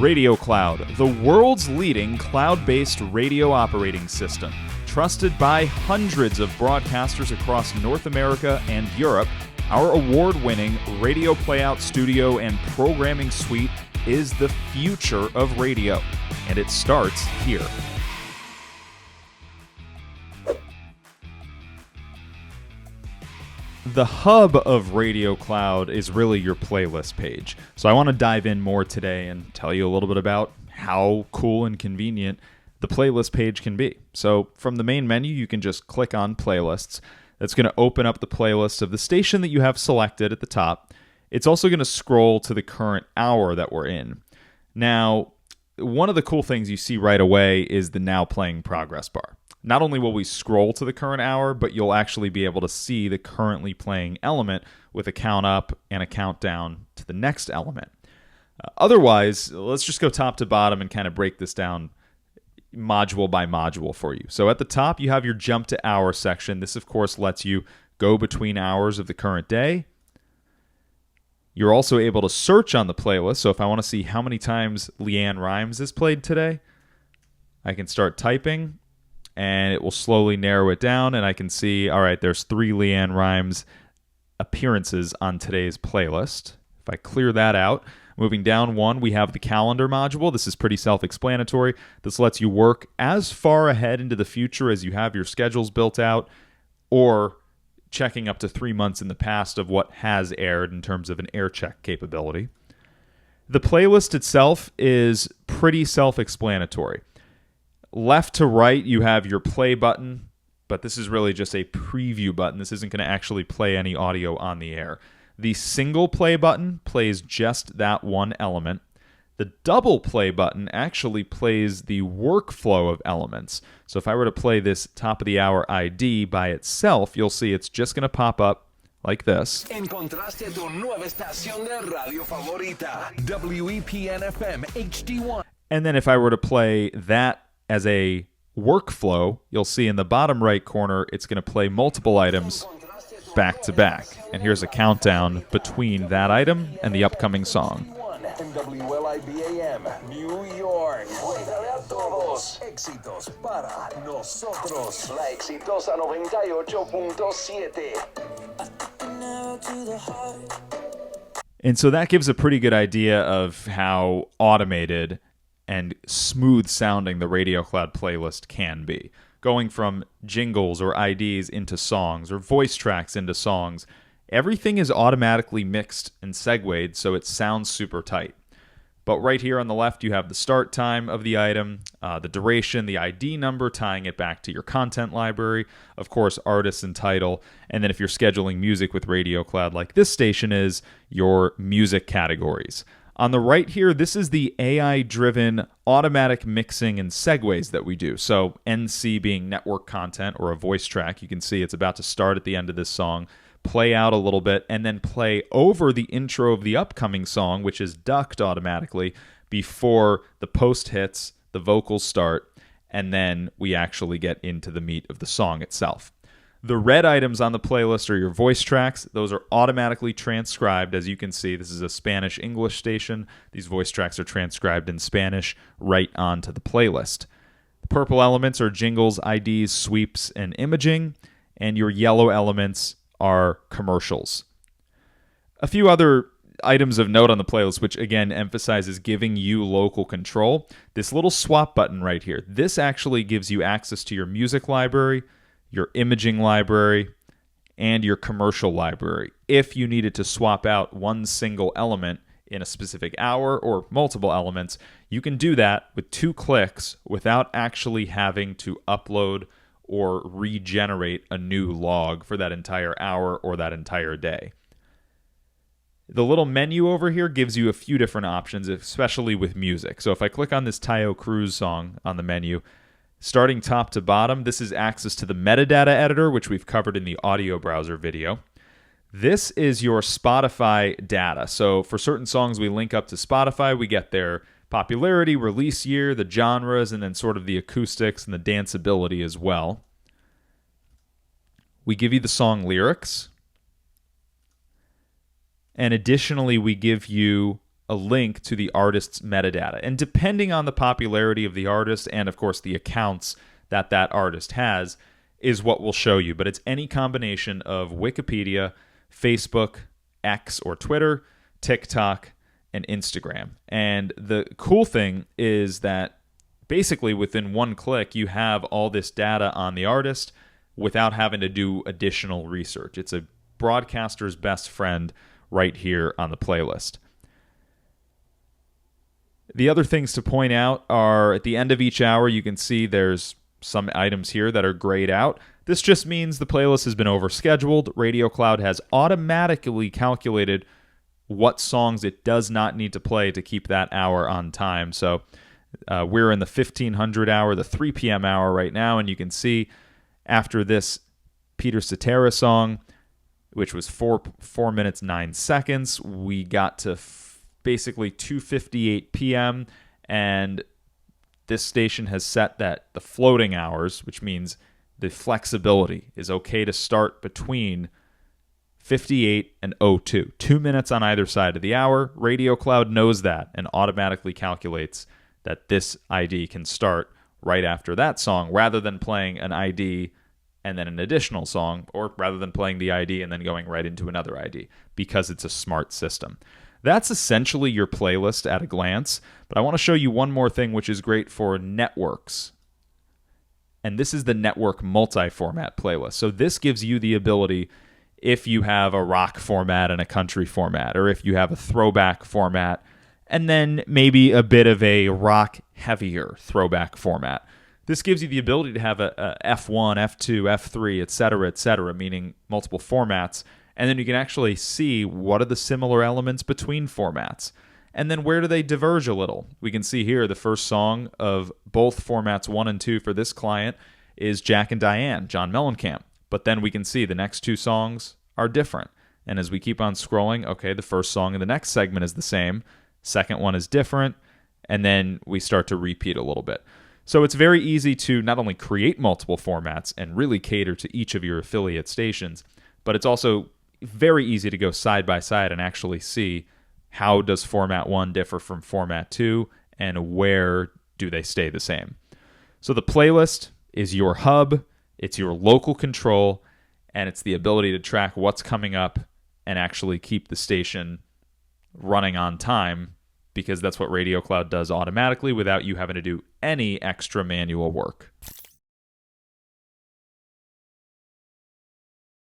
Radio Cloud, the world's leading cloud-based radio operating system. Trusted by hundreds of broadcasters across North America and Europe, our award-winning Radio Playout Studio and programming suite is the future of radio, and it starts here. The hub of Radio Cloud is really your playlist page. So I want to dive in more today and tell you a little bit about how cool and convenient the playlist page can be. So from the main menu, you can just click on playlists. That's going to open up the playlist of the station that you have selected at the top. It's also going to scroll to the current hour that we're in. Now, one of the cool things you see right away is the now playing progress bar. Not only will we scroll to the current hour, but you'll actually be able to see the currently playing element with a count up and a countdown to the next element. Otherwise, let's just go top to bottom and kind of break this down module by module for you. So at the top, you have your jump to hour section. This, of course, lets you go between hours of the current day. You're also able to search on the playlist. So if I want to see how many times LeAnn Rimes is played today, I can start typing, and it will slowly narrow it down, and I can see, all right, there's 3 LeAnn Rimes appearances on today's playlist. If I clear that out, moving down one, we have the calendar module. This is pretty self-explanatory. This lets you work as far ahead into the future as you have your schedules built out, or checking up to 3 months in the past of what has aired in terms of an air check capability. The playlist itself is pretty self-explanatory. Left to right, you have your play button, but this is really just a preview button. This isn't going to actually play any audio on the air. The single play button plays just that one element. The double play button actually plays the workflow of elements. So if I were to play this top of the hour ID by itself, you'll see it's just going to pop up like this. Encontraste tu nueva estación de radio favorita, WEPN FM HD1. And then if I were to play that as a workflow, you'll see in the bottom right corner, it's going to play multiple items back to back. And here's a countdown between that item and the upcoming song. WLIBAM, New York. Cuéntale a todos. Éxitos para nosotros. La exitosa 98.7. And so that gives a pretty good idea of how automated and smooth sounding the Radio Cloud playlist can be. Going from jingles or IDs into songs or voice tracks into songs, everything is automatically mixed and segued so it sounds super tight. But right here on the left, you have the start time of the item, the duration, the ID number, tying it back to your content library, of course, artist and title, and then if you're scheduling music with Radio Cloud like this station is, your music categories. On the right here, this is the AI-driven automatic mixing and segues that we do. So NC being network content or a voice track, you can see it's about to start at the end of this song, play out a little bit, and then play over the intro of the upcoming song, which is ducked automatically before the post hits, the vocals start, and then we actually get into the meat of the song itself. The red items on the playlist are your voice tracks. Those are automatically transcribed. As you can see, this is a Spanish-English station. These voice tracks are transcribed in Spanish right onto the playlist. The purple elements are jingles, IDs, sweeps, and imaging. And your yellow elements are commercials. A few other items of note on the playlist, which again emphasizes giving you local control. This little swap button right here, this actually gives you access to your music library, your imaging library, and your commercial library. If you needed to swap out one single element in a specific hour or multiple elements, you can do that with 2 clicks without actually having to upload or regenerate a new log for that entire hour or that entire day. The little menu over here gives you a few different options, especially with music. So if I click on this Taio Cruz song on the menu, starting top to bottom, this is access to the metadata editor, which we've covered in the audio browser video. This is your Spotify data. So for certain songs we link up to Spotify, we get their popularity, release year, the genres, and then sort of the acoustics and the danceability as well. We give you the song lyrics. And additionally, we give you a link to the artist's metadata. And depending on the popularity of the artist and, of course, the accounts that artist has, is what we'll show you. But it's any combination of Wikipedia, Facebook, X or Twitter, TikTok, and Instagram. And the cool thing is that basically within one click, you have all this data on the artist without having to do additional research. It's a broadcaster's best friend right here on the playlist. The other things to point out are at the end of each hour, you can see there's some items here that are grayed out. This just means the playlist has been overscheduled. Radio Cloud has automatically calculated what songs it does not need to play to keep that hour on time. So we're in the 1500 hour, the 3 p.m. hour right now, and you can see after this Peter Cetera song, which was 4 minutes 9 seconds, we got to basically 2:58 p.m., and this station has set that the floating hours, which means the flexibility, is okay to start between 58 and 02. 2 minutes on either side of the hour. Radio Cloud knows that and automatically calculates that this ID can start right after that song, rather than playing an ID and then an additional song, or rather than playing the ID and then going right into another ID, because it's a smart system. That's essentially your playlist at a glance, but I want to show you one more thing which is great for networks. And this is the network multi-format playlist. So this gives you the ability, if you have a rock format and a country format, or if you have a throwback format, and then maybe a bit of a rock heavier throwback format. This gives you the ability to have a F1, F2, F3, etc., meaning multiple formats. And then you can actually see what are the similar elements between formats. And then where do they diverge a little? We can see here the first song of both formats 1 and 2 for this client is Jack and Diane, John Mellencamp. But then we can see the next two songs are different. And as we keep on scrolling, okay, the first song in the next segment is the same. Second one is different. And then we start to repeat a little bit. So it's very easy to not only create multiple formats and really cater to each of your affiliate stations, but it's also very easy to go side by side and actually see how does format 1 differ from format 2 and where do they stay the same. So the playlist is your hub, it's your local control, and it's the ability to track what's coming up and actually keep the station running on time, because that's what Radio Cloud does automatically without you having to do any extra manual work.